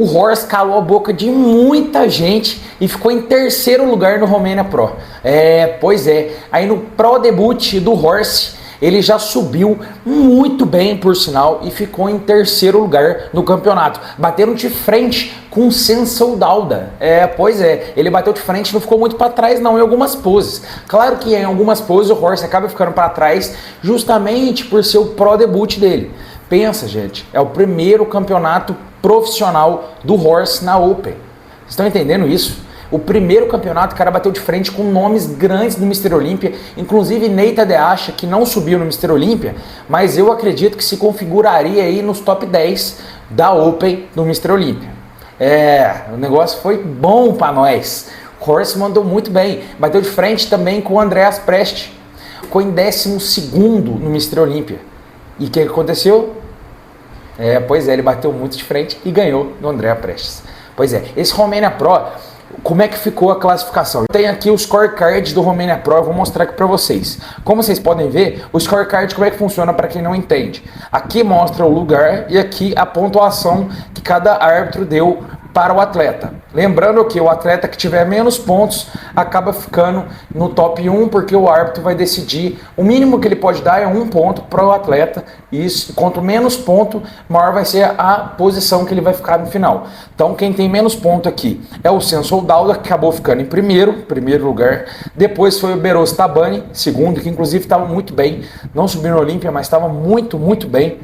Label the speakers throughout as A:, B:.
A: O Horst calou a boca de muita gente e ficou em terceiro lugar no Romania Pro. Pois é. Aí no Pro Debut do Horst, ele já subiu muito bem, por sinal, e ficou em terceiro lugar no campeonato. Bateram de frente com o Sensou Dauda. Pois é. Ele bateu de frente, não ficou muito para trás não em algumas poses. Claro que em algumas poses o Horst acaba ficando para trás justamente por ser o Pro Debut dele. Pensa, gente, é o primeiro campeonato profissional do Horst na Open. Vocês estão entendendo isso? O primeiro campeonato, o cara bateu de frente com nomes grandes do Mr. Olympia, inclusive Nate Tadeusz, que não subiu no Mr. Olympia, mas eu acredito que se configuraria aí nos top 10 da Open do Mr. Olympia. O negócio foi bom para nós. O Horst mandou muito bem, bateu de frente também com o Andreas Prest, ficou em 12º no Mr. Olympia. E o que aconteceu? Pois é, ele bateu muito de frente e ganhou do André Prestes. Pois é, esse Romania Pro, como é que ficou a classificação? Tem aqui o scorecard do Romania Pro, eu vou mostrar aqui para vocês. Como vocês podem ver, o scorecard como é que funciona para quem não entende. Aqui mostra o lugar e aqui a pontuação que cada árbitro deu para o atleta. Lembrando que o atleta que tiver menos pontos acaba ficando no top 1, porque o árbitro vai decidir, o mínimo que ele pode dar é 1 ponto para o atleta, e quanto menos ponto, maior vai ser a posição que ele vai ficar no final. Então quem tem menos ponto aqui é o Sensou Dauda, que acabou ficando em primeiro lugar, depois foi o Beros Tabani, segundo, que inclusive estava muito bem, não subiu no Olímpia, mas estava muito bem.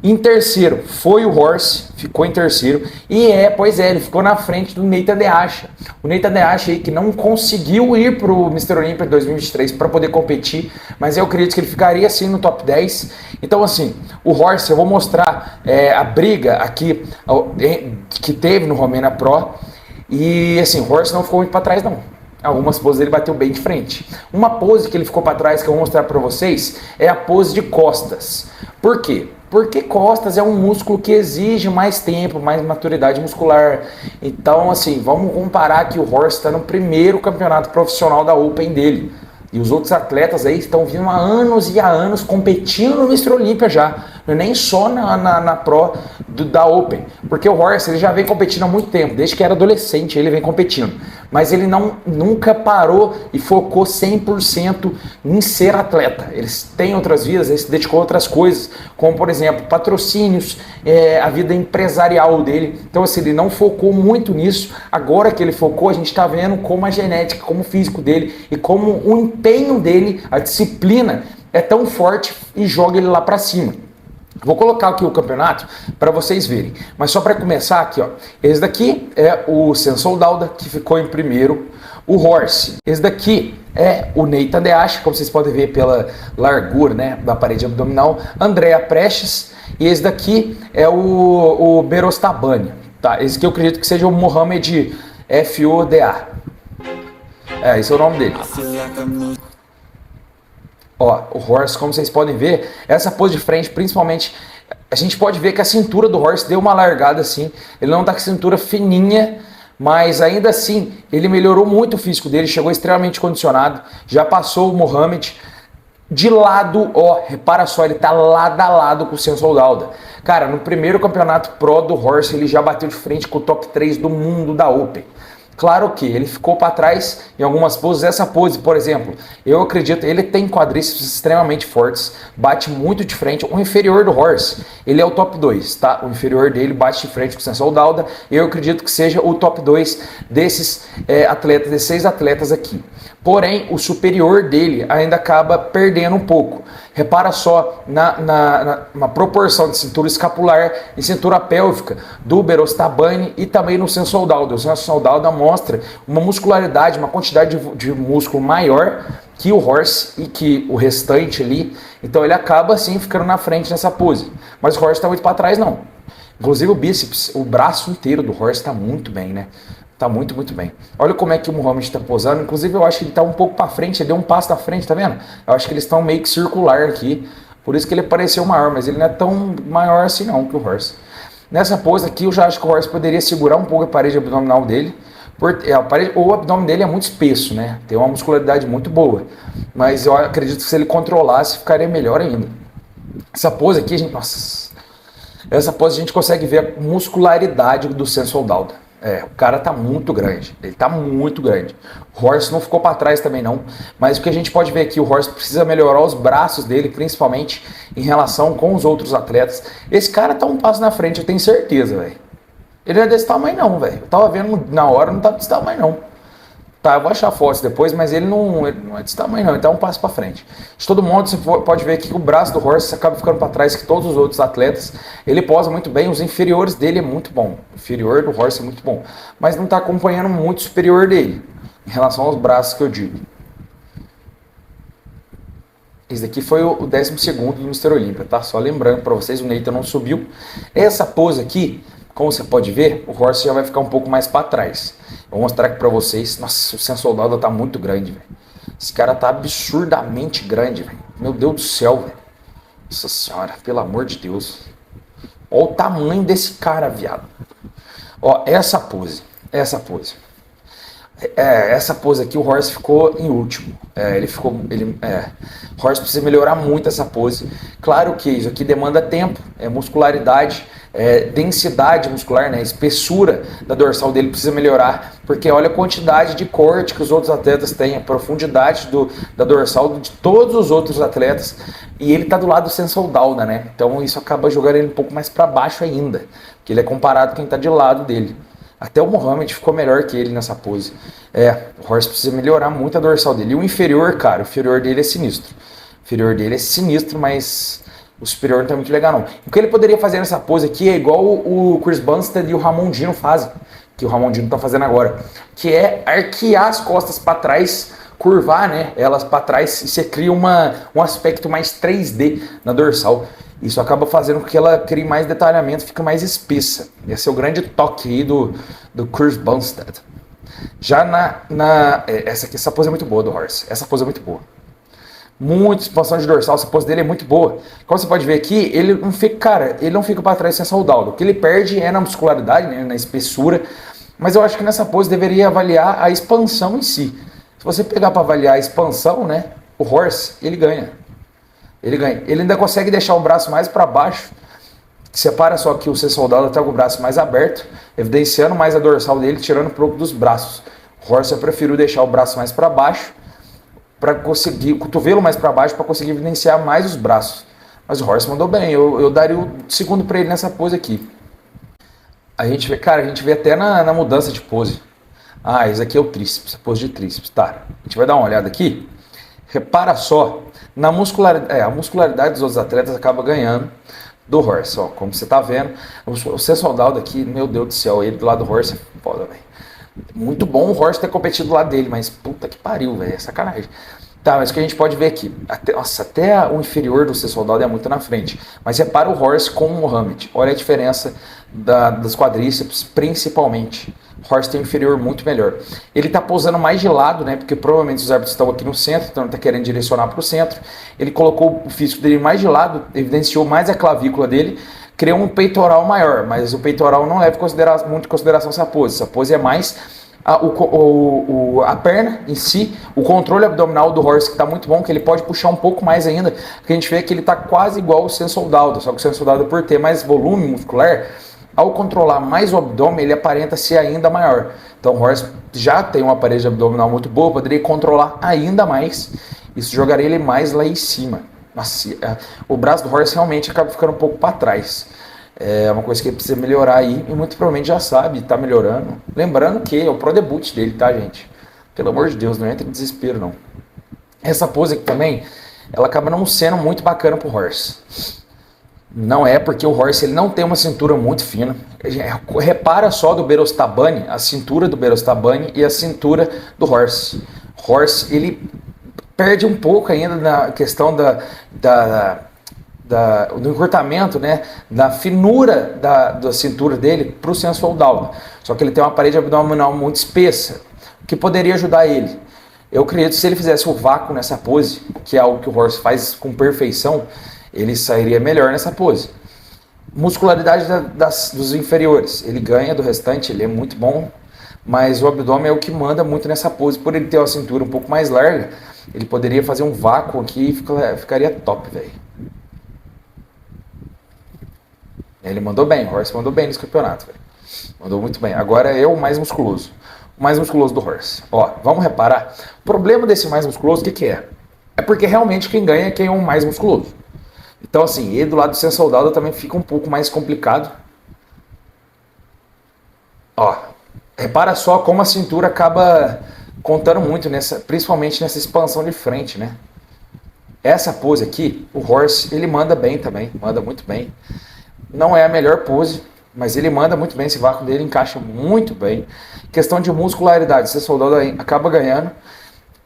A: Em terceiro foi o Horst, ficou em terceiro, e pois é, ele ficou na frente do Nate Tadeusz. O Nate Tadeusz aí que não conseguiu ir para o Mr. Olympia 2023 para poder competir, mas eu acredito que ele ficaria assim no top 10. Então assim, o Horst, eu vou mostrar a briga aqui que teve no Romania Pro, e assim, o Horst não ficou muito para trás não. Algumas poses ele bateu bem de frente. Uma pose que ele ficou para trás que eu vou mostrar para vocês é a pose de costas. Por quê? Porque costas é um músculo que exige mais tempo, mais maturidade muscular. Então, assim, vamos comparar que o Horst está no primeiro campeonato profissional da Open dele. E os outros atletas aí estão vindo há anos e há anos competindo no Mr. Olympia já. Não é nem só na Pro da Open. Porque o Horst ele já vem competindo há muito tempo. Desde que era adolescente ele vem competindo. Mas ele nunca parou e focou 100% em ser atleta. Ele tem outras vidas, ele se dedicou a outras coisas. Como, por exemplo, patrocínios, a vida empresarial dele. Então, assim, ele não focou muito nisso. Agora que ele focou, a gente está vendo como a genética, como o físico dele e como o empenho dele, a disciplina é tão forte e joga ele lá para cima. Vou colocar aqui o campeonato para vocês verem, mas só para começar aqui, ó. Esse daqui é o Sensou Dauda, que ficou em primeiro, o Horst. Esse daqui é o Nate Tadeusz, como vocês podem ver pela largura, né, da parede abdominal, Andrea Prestes, e esse daqui é o Beros Tabani, tá? Esse aqui eu acredito que seja o Mohamed Foda. Esse é o nome dele. Ó, o Horst, como vocês podem ver, essa pose de frente, principalmente, a gente pode ver que a cintura do Horst deu uma largada assim, ele não tá com a cintura fininha, mas ainda assim, ele melhorou muito o físico dele, chegou extremamente condicionado, já passou o Mohamed de lado, ó, repara só, ele tá lado a lado com o Sensou Dauda. Cara, no primeiro campeonato pro do Horst, ele já bateu de frente com o top 3 do mundo da Open. Claro que ele ficou para trás em algumas poses. Essa pose, por exemplo, eu acredito, ele tem quadríceps extremamente fortes, bate muito de frente. O inferior do Horst, ele é o top 2, tá? O inferior dele bate de frente com o Sensou Dauda. Eu acredito que seja o top 2 desses atletas, desses 6 atletas aqui. Porém, o superior dele ainda acaba perdendo um pouco. Repara só na proporção de cintura escapular e cintura pélvica do Beros Tabani e também no Sensou Dauda. O Sensou Dauda mostra uma muscularidade, uma quantidade de músculo maior que o Horst e que o restante ali. Então ele acaba assim ficando na frente nessa pose. Mas o Horst está muito para trás não. Inclusive o bíceps, o braço inteiro do Horst está muito bem, né? Tá muito bem. Olha como é que o Mohamed tá posando. Inclusive eu acho que ele tá um pouco para frente, ele deu um passo à frente, tá vendo? Eu acho que eles estão meio que circular aqui. Por isso que ele pareceu maior, mas ele não é tão maior assim não que o Horst. Nessa pose aqui eu já acho que o Horst poderia segurar um pouco a parede abdominal dele. O abdômen dele é muito espesso, né? Tem uma muscularidade muito boa. Mas eu acredito que se ele controlasse, ficaria melhor ainda. Essa pose aqui, gente, nossa, Essa pose a gente consegue ver a muscularidade do Sensoldaldo. O cara tá muito grande, ele tá muito grande. O Horst não ficou para trás também não, mas o que a gente pode ver aqui, o Horst precisa melhorar os braços dele, principalmente em relação com os outros atletas. Esse cara tá um passo na frente, eu tenho certeza, velho. Ele não é desse tamanho não, velho. Eu tava vendo na hora, não tá desse tamanho não. Tá, eu vou achar fotos depois, mas ele não é desse tamanho não, ele tá um passo para frente. De todo modo, você pode ver que o braço do Horst acaba ficando para trás que todos os outros atletas. Ele posa muito bem, os inferiores dele é muito bom. O inferior do Horst é muito bom, mas não tá acompanhando muito o superior dele, em relação aos braços que eu digo. Esse daqui foi o 12º do Mr. Olímpia, tá? Só lembrando para vocês, o Nathan não subiu. Essa pose aqui, como você pode ver, o Horst já vai ficar um pouco mais para trás. Vou mostrar aqui para vocês. Nossa, o Sensoldaldo tá muito grande, velho. Esse cara tá absurdamente grande, velho. Meu Deus do céu, velho. Nossa senhora, pelo amor de Deus. Olha o tamanho desse cara, viado. Ó, essa pose. Essa pose. Essa pose aqui, o Horst ficou em último. O Horst precisa melhorar muito essa pose. Claro que isso aqui demanda tempo, muscularidade, densidade muscular, né? Espessura da dorsal dele precisa melhorar, porque olha a quantidade de corte que os outros atletas têm, a profundidade da dorsal de todos os outros atletas, e ele tá do lado do Sensoldaldo, né? Então isso acaba jogando ele um pouco mais para baixo ainda, porque ele é comparado com quem tá de lado dele. Até o Mohamed ficou melhor que ele nessa pose. O Horst precisa melhorar muito a dorsal dele. E o inferior, cara, o inferior dele é sinistro. O inferior dele é sinistro, mas o superior não tá muito legal não. O que ele poderia fazer nessa pose aqui é igual o Chris Bumstead e o Ramondino fazem, que o Ramondino tá fazendo agora, que é arquear as costas para trás, curvar, né, elas para trás, e você cria um aspecto mais 3D na dorsal. Isso acaba fazendo com que ela crie mais detalhamento, fica mais espessa. Esse é o grande toque aí do Chris Bumstead. Já essa pose é muito boa do Horst. Essa pose é muito boa. Muita expansão de dorsal, essa pose dele é muito boa. Como você pode ver aqui, ele não fica para trás sem Sensoldaldo. O que ele perde é na muscularidade, né, na espessura. Mas eu acho que nessa pose deveria avaliar a expansão em si. Se você pegar para avaliar a expansão, né, o Horst, ele ganha. Ele ganha. Ele ainda consegue deixar o braço mais para baixo. Separa só que o Sensoldaldo está com o braço mais aberto, evidenciando mais a dorsal dele, tirando um pouco dos braços. O Horst preferiu deixar o braço mais para baixo, para conseguir, o cotovelo mais para baixo, para conseguir evidenciar mais os braços. Mas o Horst mandou bem. Eu daria o segundo para ele nessa pose aqui. A gente vê até na mudança de pose. Esse aqui é o tríceps, a pose de tríceps. Tá, a gente vai dar uma olhada aqui. Repara só, na muscularidade, a muscularidade dos outros atletas acaba ganhando do Horst, ó, como você tá vendo. O Sensoldaldo aqui, meu Deus do céu, ele do lado do Horst é foda, velho. Muito bom o Horst ter competido do lado dele, mas puta que pariu, velho, é sacanagem. Tá, mas o que a gente pode ver aqui, até o inferior do Sensoldaldo é muito na frente, mas repara o Horst com o Mohamed, olha a diferença das quadríceps, principalmente. O Horst tem um inferior muito melhor. Ele tá posando mais de lado, né, porque provavelmente os árbitros estão aqui no centro, então ele tá querendo direcionar para o centro. Ele colocou o físico dele mais de lado, evidenciou mais a clavícula dele, criou um peitoral maior, mas o peitoral não leva muito em consideração essa pose. Essa pose é mais a perna em si, o controle abdominal do Horst que está muito bom, que ele pode puxar um pouco mais ainda, porque a gente vê que ele está quase igual ao Sensoldaldo, só que o Sensoldaldo, por ter mais volume muscular, ao controlar mais o abdômen, ele aparenta ser ainda maior. Então o Horst já tem uma parede abdominal muito boa, poderia controlar ainda mais, isso jogaria ele mais lá em cima. Nossa, o braço do Horst realmente acaba ficando um pouco para trás. É uma coisa que ele precisa melhorar aí, e muito provavelmente já sabe, tá melhorando. Lembrando que é o pro debut dele, tá, gente? Pelo amor de Deus, não entra em desespero, não. Essa pose aqui também, ela acaba não sendo muito bacana pro Horst. Não é, porque o Horst ele não tem uma cintura muito fina. Repara só do Berostabani, a cintura do Berostabani e a cintura do Horst. Horst, ele perde um pouco ainda na questão do encurtamento, né, da finura da cintura dele para o Sensoldaldo. Só que ele tem uma parede abdominal muito espessa, que poderia ajudar ele. Eu acredito que se ele fizesse o vácuo nessa pose, que é algo que o Horst faz com perfeição, ele sairia melhor nessa pose. Muscularidade dos inferiores, ele ganha do restante, ele é muito bom, mas o abdômen é o que manda muito nessa pose. Por ele ter uma cintura um pouco mais larga, ele poderia fazer um vácuo aqui e ficaria top, velho. Ele mandou bem, o Horse mandou bem nesse campeonato, velho. Mandou muito bem. Agora é o mais musculoso. O mais musculoso do Horse. Ó, vamos reparar. O problema desse mais musculoso, o que é? É porque realmente quem ganha é quem é o mais musculoso. Então, assim, ele do lado do Sem Soldado também fica um pouco mais complicado. Ó, repara só como a cintura acaba contando muito, principalmente nessa expansão de frente, né? Essa pose aqui, o Horse, ele manda bem também, manda muito bem. Não é a melhor pose, mas ele manda muito bem, esse vácuo dele encaixa muito bem. Questão de muscularidade, Sem Soldado acaba ganhando.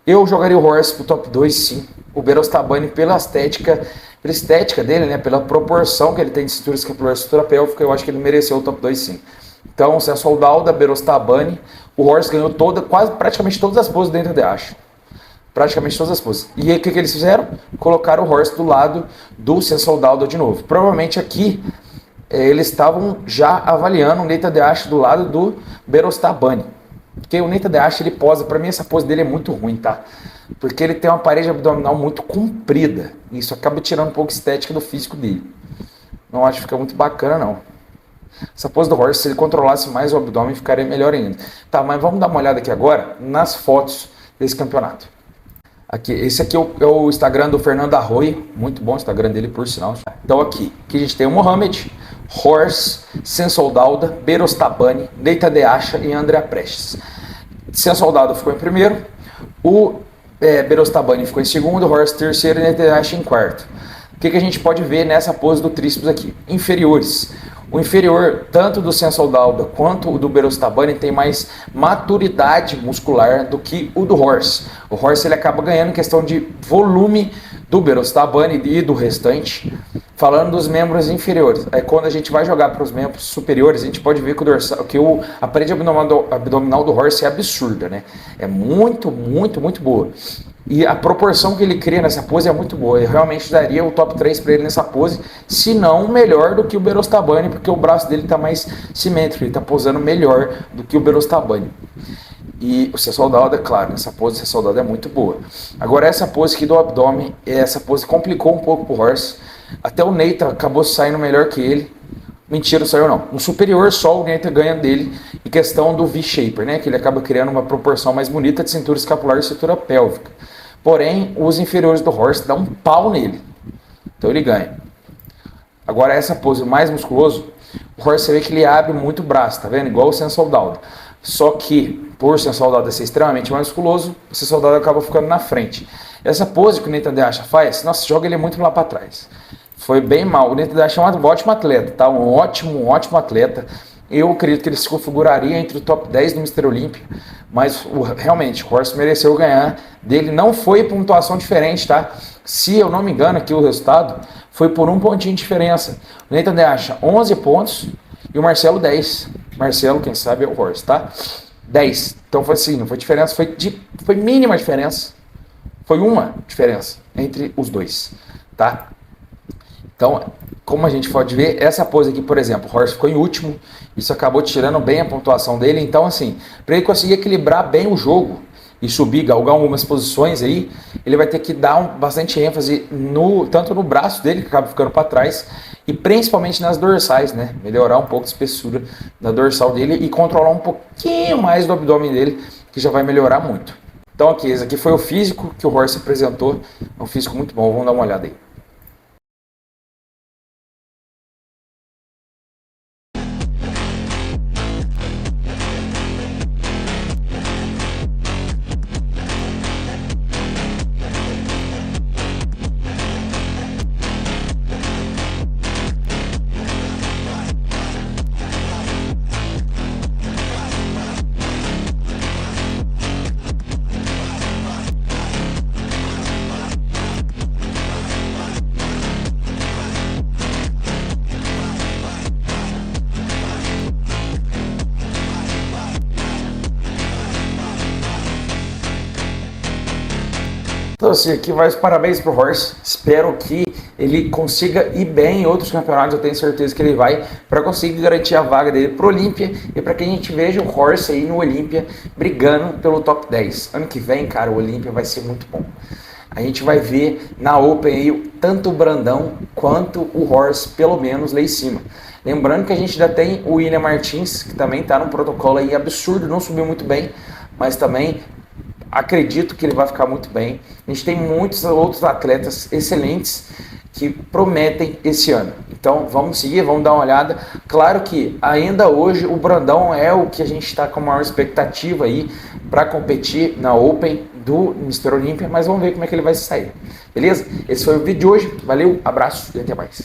A: Eu jogaria o Horse pro top 2, sim. O Berostabani pela estética dele, né, pela proporção que ele tem de cintura escapular e cintura pélvica, eu acho que ele mereceu o top 2, sim. Então, Sem Soldado, Berostabani, o Horse ganhou praticamente todas as poses dentro de acho. Praticamente todas as poses. E aí, o que eles fizeram? Colocaram o Horse do lado do Sem Soldado de novo. Provavelmente aqui eles estavam já avaliando o Neita de Acho do lado do Berostabani. Porque o Neita de Acho, ele posa, pra mim essa pose dele é muito ruim, tá? Porque ele tem uma parede abdominal muito comprida. E isso acaba tirando um pouco a estética do físico dele. Não acho que fica muito bacana, não. Essa pose do Horse, se ele controlasse mais o abdômen, ficaria melhor ainda. Tá, mas vamos dar uma olhada aqui agora nas fotos desse campeonato. Aqui, esse aqui é o Instagram do Fernando Arroio, muito bom o Instagram dele, por sinal. Então aqui a gente tem o Mohamed, Horse, Sem Soldado, Berostabani, Neita de Acha e André Prestes. Sem Soldado ficou em primeiro, o Berostabani ficou em segundo, o Horse terceiro e Neita de Acha em quarto. O que a gente pode ver nessa pose do tríceps aqui? Inferiores. O inferior, tanto do Sem Soldado quanto o do Berostabani, tem mais maturidade muscular do que o do Horse. O Horse ele acaba ganhando em questão de volume do Berostabani e do restante. Falando dos membros inferiores, quando a gente vai jogar para os membros superiores, a gente pode ver que a parede abdominal do Horse é absurda, né? É muito, muito, muito boa. E a proporção que ele cria nessa pose é muito boa. Eu realmente daria o top 3 para ele nessa pose, se não melhor do que o Berostabani, porque o braço dele está mais simétrico, ele está posando melhor do que o Berostabani. E o Sem Soldado, é claro, essa pose do Sem Soldado é muito boa. Agora essa pose aqui do abdômen, essa pose complicou um pouco pro Horse. Até o Neita acabou saindo melhor que ele. Mentira, saiu não. Um superior só o Neita ganha dele em questão do V-Shaper, né? Que ele acaba criando uma proporção mais bonita de cintura escapular e cintura pélvica. Porém, os inferiores do Horse dão um pau nele. Então ele ganha. Agora essa pose mais musculoso, o Horse você vê que ele abre muito o braço, tá vendo? Igual o Sem Soldado. Só que, por Sem Soldado ser extremamente mais musculoso, o Sem Soldado acaba ficando na frente. Essa pose que o Neita de Acha faz, nossa, joga ele muito lá para trás. Foi bem mal. O Neita de Acha é um ótimo atleta, tá? Um ótimo atleta. Eu acredito que ele se configuraria entre o top 10 do Mr. Olympia, mas realmente o Horse mereceu ganhar dele. Não foi pontuação diferente, tá? Se eu não me engano aqui o resultado, foi por um pontinho de diferença. O Neita de Acha 11 pontos e o Marcelo 10. Marcelo, quem sabe, é o Horse, tá? 10. Então foi assim, não foi diferença, foi mínima diferença. Foi uma diferença entre os dois, tá? Então, como a gente pode ver, essa pose aqui, por exemplo, o Horse ficou em último, isso acabou tirando bem a pontuação dele. Então, assim, para ele conseguir equilibrar bem o jogo e subir, galgar algumas posições aí, ele vai ter que dar bastante ênfase tanto no braço dele, que acaba ficando para trás, e principalmente nas dorsais, né? Melhorar um pouco a espessura da dorsal dele e controlar um pouquinho mais do abdômen dele, que já vai melhorar muito. Então, aqui, esse aqui foi o físico que o Horse apresentou, é um físico muito bom, vamos dar uma olhada aí. Então, assim, aqui vai os parabéns pro Horse. Espero que ele consiga ir bem em outros campeonatos. Eu tenho certeza que ele vai, para conseguir garantir a vaga dele pro Olímpia e para que a gente veja o Horse aí no Olímpia brigando pelo top 10. Ano que vem, cara, o Olímpia vai ser muito bom. A gente vai ver na Open aí tanto o Brandão quanto o Horse, pelo menos lá em cima. Lembrando que a gente ainda tem o William Martins, que também está num protocolo aí absurdo, não subiu muito bem, mas também acredito que ele vai ficar muito bem. A gente tem muitos outros atletas excelentes que prometem esse ano. Então vamos seguir, vamos dar uma olhada. Claro que ainda hoje o Brandão é o que a gente está com a maior expectativa aí para competir na Open do Mr. Olympia, mas vamos ver como é que ele vai sair. Beleza? Esse foi o vídeo de hoje. Valeu, abraço e até mais.